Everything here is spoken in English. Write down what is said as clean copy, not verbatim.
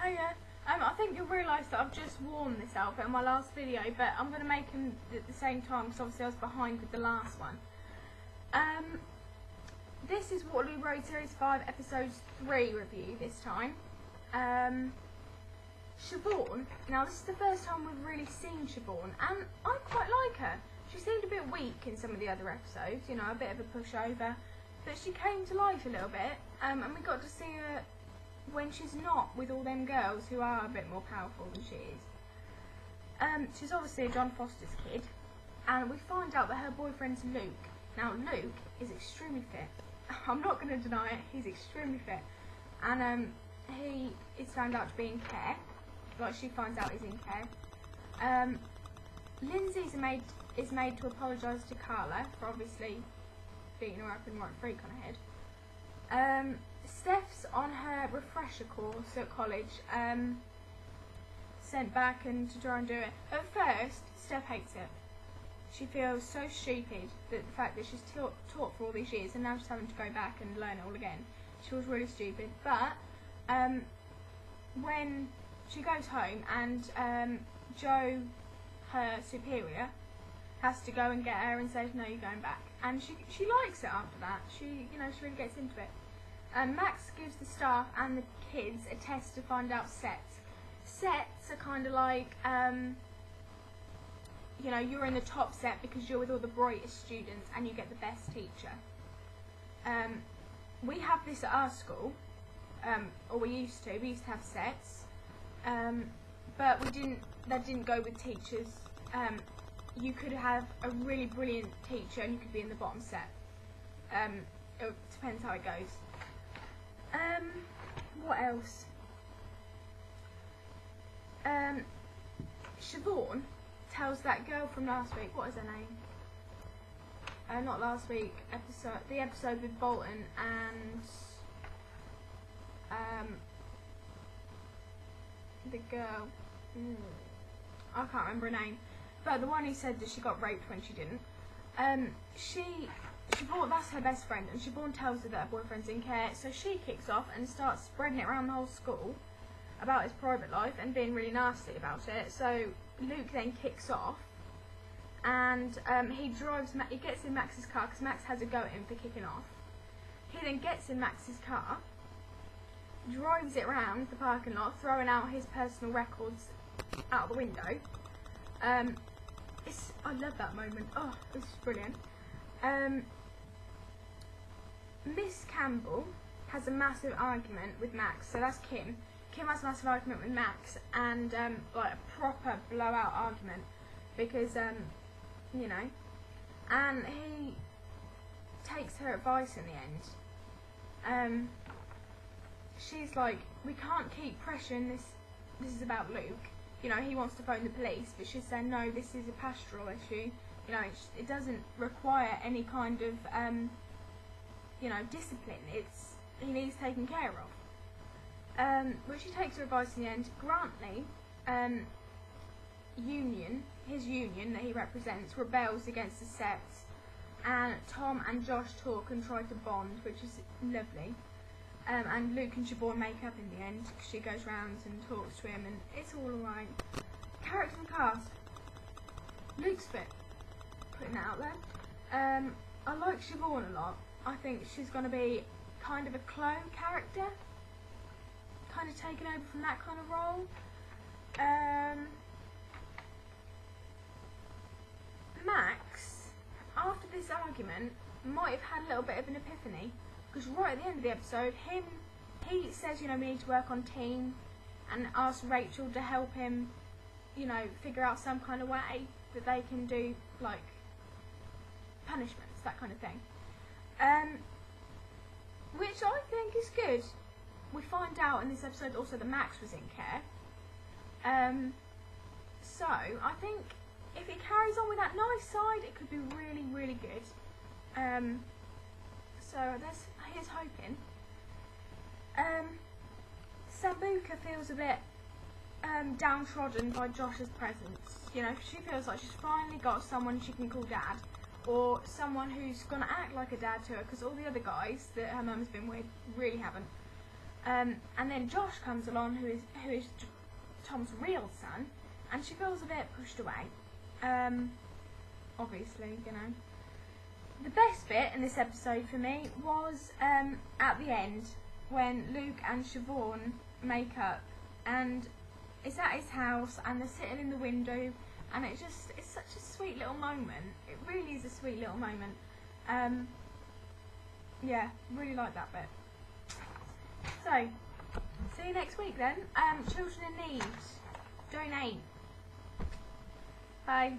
Hiya. I think you'll realise that I've just worn this outfit in my last video, but I'm going to make them at the same time because obviously I was behind with the last one. This is Waterloo Road Series 5 Episode 3 review this time. Siobhan. Now this is the first time we've really seen Siobhan, and I quite like her. She seemed a bit weak in some of the other episodes, you know, a bit of a pushover, but she came to life a little bit, and we got to see her when she's not with all them girls who are a bit more powerful than she is. She's obviously a John Foster's kid, and we find out that her boyfriend's Luke. Now Luke is extremely fit. I'm not going to deny it, he's extremely fit, and he is found out to be in care. Like, she finds out he's in care. Lindsay is made to apologise to Carla for obviously beating her up and right freak on her head. Steph's on her refresher course at college, sent back and to try and do it. At first, Steph hates it. She feels so stupid that the fact that she's taught for all these years and now she's having to go back and learn it all again. She feels really stupid. But when she goes home and Joe, her superior, has to go and get her and says, no, you're going back. And she likes it after that. She really gets into it. Max gives the staff and the kids a test to find out sets. Sets are kind of like, you're in the top set because you're with all the brightest students and you get the best teacher. We have this at our school, or we used to have sets, but that didn't go with teachers. You could have a really brilliant teacher and you could be in the bottom set. It depends how it goes. What else? Siobhan tells that girl from last week, what is her name? Not last week, the episode with Bolton and the girl, I can't remember her name, but the one who said that she got raped when she didn't. Siobhan, that's her best friend, and Siobhan tells her that her boyfriend's in care, so she kicks off and starts spreading it around the whole school about his private life and being really nasty about it. So Luke then kicks off, and he gets in Max's car because Max has a go at him for kicking off. He then gets in Max's car, drives it around the parking lot, throwing out his personal records out the window. I love that moment. Oh, this is brilliant. Miss Campbell has a massive argument with Max, so that's Kim. Kim has a massive argument with Max, and like a proper blowout argument, because and he takes her advice in the end. She's like, we can't keep pressuring this. This is about Luke. He wants to phone the police, but she's saying no. This is a pastoral issue. It doesn't require any kind of discipline. He needs taken care of. But she takes her advice in the end. Grantley, his union that he represents, rebels against the sets, and Tom and Josh talk and try to bond, which is lovely. And Luke and Siobhan make up in the end because she goes round and talks to him, and it's all alright. Character and cast. Luke's fit. Putting that out there. I like Siobhan a lot. I think she's going to be kind of a Chloe character, kind of taken over from that kind of role. Max, after this argument, might have had a little bit of an epiphany, because right at the end of the episode, he says, we need to work on team, and asks Rachel to help him, figure out some kind of way that they can do, like, punishments, that kind of thing. Which I think is good. We find out in this episode also that Max was in care. So I think if it carries on with that nice side, it could be really, really good. So here's hoping. Sambuca feels a bit downtrodden by Josh's presence. She feels like she's finally got someone she can call dad, or someone who's going to act like a dad to her, because all the other guys that her mum's been with really haven't. And then Josh comes along, who is Tom's real son, and she feels a bit pushed away. Obviously, you know. The best bit in this episode for me was at the end when Luke and Siobhan make up, and it's at his house and they're sitting in the window, and it's such a sweet little moment. It really is a sweet little moment. Yeah, really like that bit. So, see you next week then. Children in need, donate. Bye.